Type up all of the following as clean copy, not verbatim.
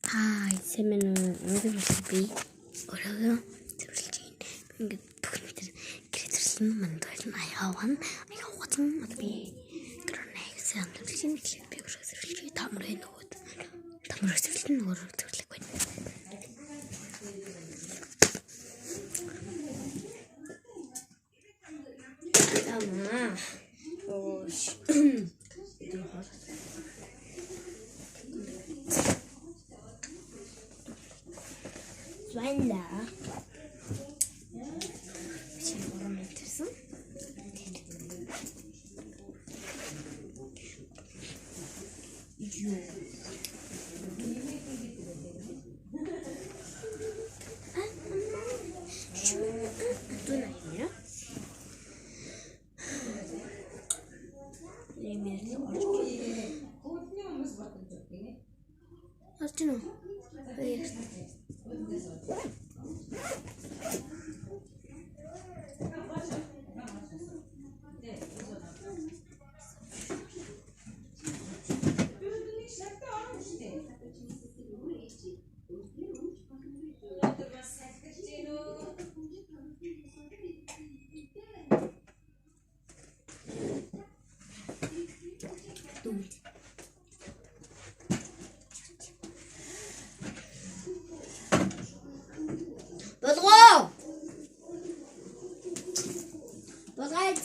Сэмэн өндөр би өөрөө зөвлөж байна. Ингээд бүх нэг гэрэтэрсэн мандалсан аяаван би гэрнэйсэн зөвлөж нэг би өөрөө зөвлөж тамрын нөгөөд тамрын зөвлөлт нь өөрөө зөвлөх байна. Ванда. Şimdi oranı bitirsin. Артину.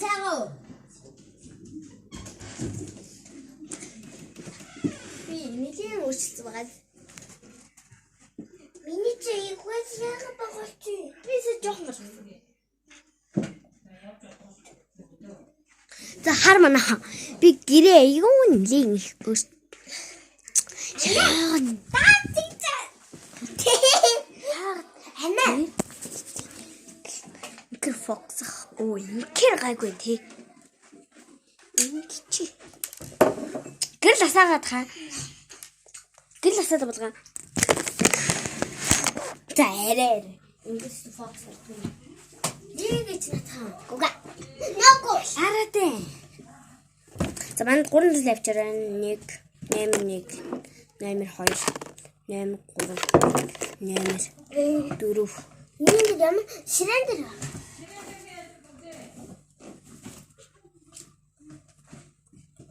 Цао. Би нэлийн өөрчлөлт байгаа. Миний чи ихвэс яагаад багч? Би зөв жоохон болсон. За хар манаа. Би гэрээ аюун нэлийн их өөрчлөлт. Ханаа. Фокс ой кэр гайгүй тий. Чи гэр ласаагаад хаа. Гэр ласаад болгоо. За эрээр. Ингээс фокс ордог. Дийгэж натаа. Гуга. Нако. Арате. За манд 3 зүйл авчираа 1 8 1 8 2 8 3 8 4. Нэг юм ширэндэр.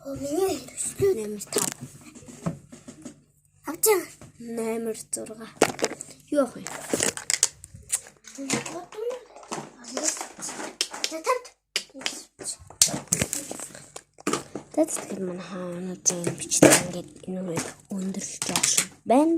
Миний төслөө нэмэр 5. Авчаа нэмэр 6. Юу вэ? Тэтгэл манай хаана зэн бичдэг ингээд энэ үед өндөрлөж байгаа юм байна.